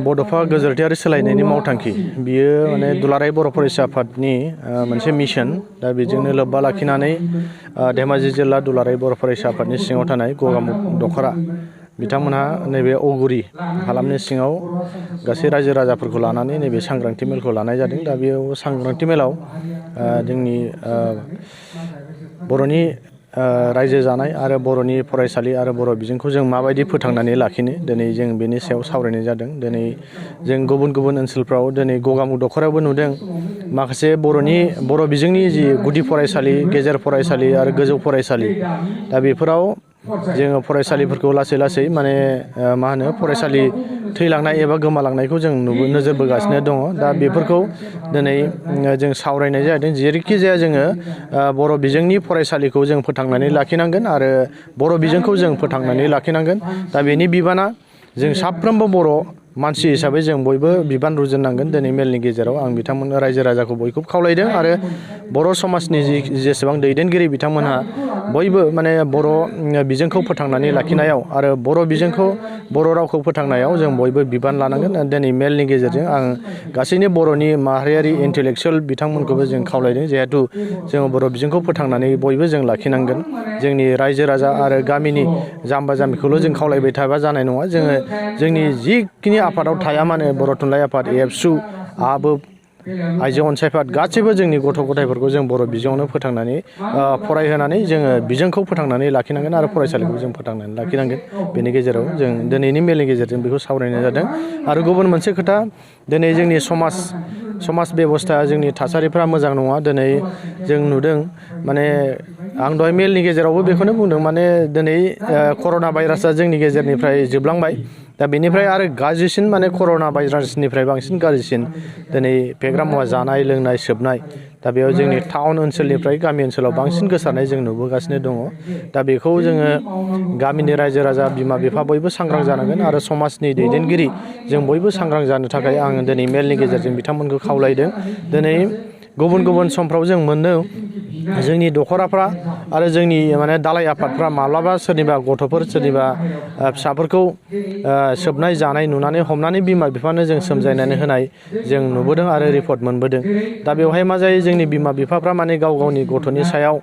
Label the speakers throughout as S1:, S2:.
S1: बड'फा गोजोरथियारि सोलायनायनि मावथांखि बियो माने दुलाराय बर' फरायसा आफादनि मोनसे मिशन दा बेजोंनो लोब्बा लाखिनानै धेमाजि जिल्ला दुलाराय बर' फरायसा आफादनि सिङाव थानाय गगामुग दख'रा बिथांमोनहा नैबे औगुरि हालामनि सिङाव गासै रायजो राजाफोरखौ लानानै नैबे सांग्रांथि मेलखौ लानाय जादों। दा बेयाव सांग्रांथि मेलाव जोंनि बर'नि रायजो जानाय आरो बर'नि फरायसालि आरो बर' बिजोंखौ जों माबायदि फोथांनानै लाखिनो दिनै जों बेनि सायाव सावरायनाय जादों। दिनै जों गुबुन गुबुन ओनसोलफ्राव दिनै गगामुग दख'रायावबो नुदों माखासे बर' बिजोंनि जि गुदि फरायसालि गेजेर फरायसालि आरो गोजौ फरायसालि दा बेफोराव जोङो फरायसालिफोरखौ लासै लासै माने मा होनो फरायसालि थैलांनाय एबा गोमालांनायखौ जों नोजोर बोगासिनो दङ। दा बेफोरखौ दिनै जों सावरायनाय जादों। जेरैखि जाया जोङो बर' बिजोंनि फरायसालिखौ जों फोथांनानै लाखिनांगोन आरो बर' बिजोंखौ जों फोथांनानै लाखिनांगोन। दा बेनि बिबाना जों साफ्रोमबो बर' मानसि हिसाबै जों बयबो बिबान रुजुननांगोन। दिनै मेलनि गेजेराव आं बिथांमोन रायजो राजाखौ बयखौबो खावलायदों आरो बर' समाजनि जेसेबां दैदेनगिरि बिथांमोनहा बयबो माने बर' बिजोंखौ फोथांनानै लाखिनायाव आरो बर' बिजोंखौ बर' रावखौ फोथांनायाव जों बयबो बिबान लानांगोन। दिनै मेलनि गेजेरजों आं गासैनो बर'नि माहारियारि इन्टेलेक्सुयेल बिथांमोनखौबो जों खावलायदों जिहेथु जोङो बर' बिजोंखौ फोथांनानै बयबो जों लाखिनांगोन। जोंनि रायजो राजा आरो गामिनि जाम्बा जाम्बिखौल' जों खावलायबाय थाबा जानाय नङा। जोङो जोंनि जिखिनि आफादाव थाया मानो बर' थुनलाइ आफाद एबसु आबोब आइजो अनसायफाद गासैबो जोंनि गथ' गथायफोरखौ जों बर' बिजोङावनो फोथांनानै फरायहोनानै जोङो बिजोंखौ फोथांनानै लाखिनांगोन आरो फरायसालिखौ जों फोथांनानै लाखिनांगोन। बेनि गेजेराव जों दिनैनि मेलनि गेजेरजों बेखौ सावरायनाय जादों। आरो गुबुन मोनसे खोथा दिनै जोंनि समाज बेबस्था जोंनि थासारिफ्रा मोजां नङा। दिनै जों नुदों माने आं दहाय मेलनि गेजेरावबो बेखौनो बुंदों माने दिनै कर'ना भाइरासआ जोंनि गेजेरनिफ्राय जोबलांबाय। दा बेनिफ्राय आरो गाज्रिसिन माने कर'ना भाइरासनिफ्राय बांसिन गाज्रिसिन दिनै फेग्रा मुवा जानाय लोंनाय सोबनाय दा बेयाव जोंनि टाउन ओनसोलनिफ्राय गामि ओनसोलाव बांसिन गोसारनाय जों नुबोगासिनो दङ। दा बेखौ जोङो गामिनि रायजो राजा बिमा बिफा बयबो सांग्रां जानांगोन आरो समाजनि दैदेनगिरि जों बयबो सांग्रां जानो थाखाय आं दिनै मेलनि गेजेरजों बिथांमोनखौ खावलायदों। दिनै गुबुन गुबुन समफ्राव जों मोनो जोंनि दख'राफ्रा आरो जोंनि माने दालाय आफादफ्रा माब्लाबा सोरनिबा गथ'फोर सोरनिबा फिसाफोरखौ सोबनाय जानाय नुनानै हमनानै बिमा बिफानो जों सोमजायनानै होनाय जों नुबोदों आरो रिपर्ट मोनबोदों। दा बेवहाय मा जायो जोंनि बिमा बिफाफ्रा माने गाव गावनि गथ'नि सायाव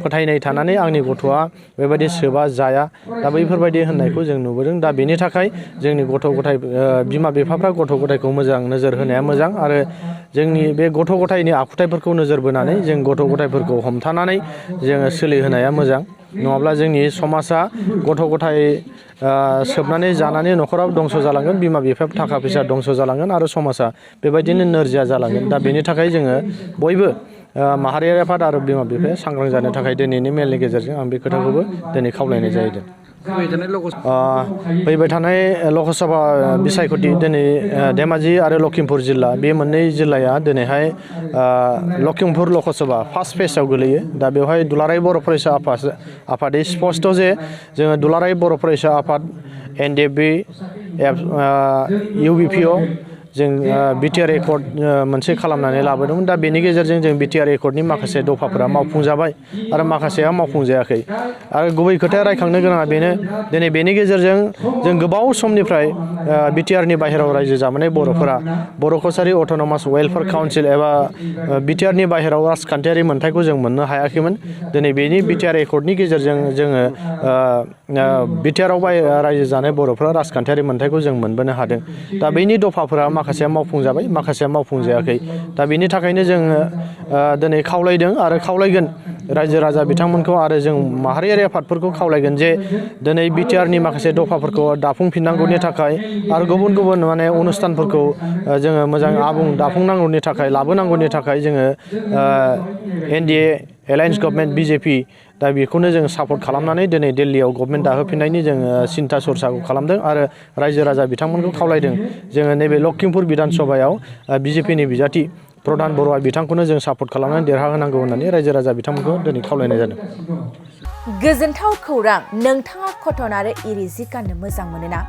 S1: फोथायनाय थानानै आंनि गथ'आ बेबायदि सोबा जाया दा बैफोरबायदि होननायखौ जों नुबोदों। दा बेनि थाखाय जोंनि गथ' गथाय बिमा बिफाफ्रा गथ' गथायखौ मोजां नोजोर होनाया मोजां आरो जोंनि बे गथ' गथायनि आखुथायफोरखौ नोजोर बोनानै जों गथ' गथायफोरखौ हमथानानै जोङो सोलिहोनाया मोजां। नङाब्ला जोंनि समाजा गथ' गथाय सोबनानै जानानै न'खराव दंस' जालांगोन बिमा बिफाया थाखा फैसा दंस' जालांगोन आरो समाजा बेबायदिनो नोरजिया जालांगोन। दा बेनि थाखाय जोङो बयबो माहारियारि आफाद आरो बिमा बिफाया सांग्रां जानो थाखाय दिनैनि मेलनि गेजेरजों आं बे खोथाखौबो दिनै खावलायनाय जाहैदों। फैबाय थानाय लकसभा बिसायख'थि दिनै धेमाजि आरो लखिमपुर जिल्ला बे मोननै जिल्लाया दिनैहाय लखिमपुर लकसभा फार्स्ट फेजआव गोलैयो। दा बेवहाय दुलाराय बर' फरायसा आफादै स्पष्ट जे जोङो दुलाराय बर' फरायसा आफाद NDFB UBPO जों बिटिआर एकर्ड मोनसे खालामनानै लाबोदोंमोन। दा बेनि गेजेरजों जों बिटिआर एकर्डनि माखासे दफाफोरा मावफुंजाबाय आरो माखासेया मावफुंजायाखै। आरो गुबै खोथाया रायखांनो गोनाङा बेनो दिनै बेनि गेजेरजों जों गोबाव समनिफ्राय बिटिआरनि बाहेरायाव रायजो जाबोनाय बर'फोरा बर' कसारि अट'नमास वेलफेयार काउन्सिल एबा बिटिआरनि बाहेरायाव राजखान्थियारि मोन्थायखौ जों मोननो हायाखैमोन। दिनै बेनि बिटिआर एकर्डनि गेजेरजों जोङो बिटिआराव रायजो जानाय बर'फोरा राजखान्थियारि मोन्थायखौ जों मोनबोनो हादों। दा बेनि दफाफोरा माखासेया मावफुंजाबाय माखासेया मावफुंजायाखै। दा बेनि थाखायनो जोङो दिनै खावलायदों आरो खावलायगोन रायजो राजा बिथांमोनखौ आरो जों माहारियारि आफादफोरखौ खावलायगोन जे दिनै बिटिआरनि माखासे दफाफोरखौ दाफुंफिननांगौनि थाखाय आरो गुबुन गुबुन माने अनुस्थानफोरखौ जोङो मोजां आबुं दाफुंनांगौनि थाखाय लाबोनांगौनि थाखाय जोङो NDA एलायन्स गभर्नमेन्ट BJP दा बेखौनो जों सापर्ट खालामनानै दिनै दिल्लीयाव गभर्नमेन्ट दाहोफिननायनि जोङो सिन्था सरसाखौ खालामदों आरो रायजो राजा बिथांमोनखौ खावलायदों जोङो नैबे लखिमपुर बिधान सभायाव BJPनि बिजाथि प्रधान बरुवा बिथांखौनो जों सापर्ट खालामनानै देरहाहोनांगौ होननानै रायजो राजा बिथांमोनखौ दिनै खावलायनाय जादों।
S2: गोजोनथाव खौरां, नोंथाङा कटन आरो इरि जि गाननो मोजां मोनोना?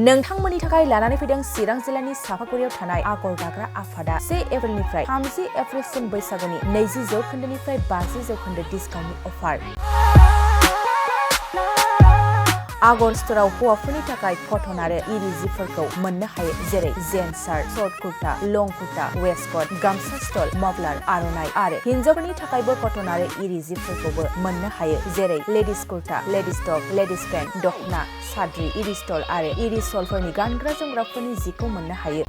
S2: नोंथांमोननि थाखाय लानानै फैदों चिरां जिल्लानि सापागुरियाव थानाय आगर दाग्रा आफादा 1 एप्रिलनिफ्राय 30 एप्रिलसिम बैसागुनि 20% निफ्राय 50% डिसकाउन्टनि अफार। आगर स्ट'राव हौवाफोरनि थाखाय कटन आरो इरि जिफोरखौ मोननो हायो जेरै जेन्स शार्ट, शर्ट कुर्ता, लं कुर्ता, वेस्टकट, गामसा स्टल, मफलार, आर'नाइ आरो हिन्जावफोरनि थाखायबो कटन आरो इरि जिफोरखौबो मोननो हायो जेरै ladies kurta, ladies top, ladies pant, दखना, साद्रि, इरि स्टल आरो इरि सलफोरनि गानग्रा जोमग्राफोरनि जिखौ मोननो हायो।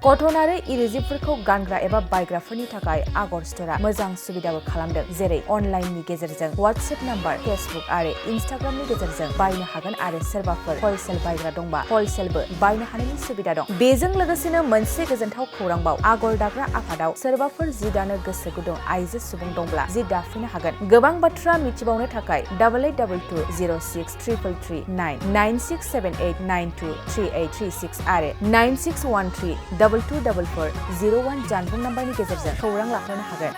S2: कटन आरो इरि जिफोरखौ गानग्रा एबा बायग्राफोरनि थाखाय आगर स्ट'रा मोजां सुबिदाबो खालामदों जेरै अनलाइननि गेजेरजों वाट्सएप नाम्बार, फेसबुक आरो इनस्टाग्रामनि गेजेरजों बायनो हागोन आरो सोरबाफोर हलसेल बायग्रा दंबा हलसेलबो बायनो हानायनि सुबिदा दं। बेजों लोगोसेनो मोनसे गोजोनथाव खौरांबाव आगर दाग्रा आफादाव सोरबाफोर जि दानो गोसो गुदुं आइजो सुबुं दंब्ला जि दाफैनो हागोन। गोबां बाथ्रा मिथिबावनो थाखाय 8822063339 9678923836 आरो 9613 224401 जानबुं नाम्बारनि गेजेरजों खौरां लाहरनो हागोन।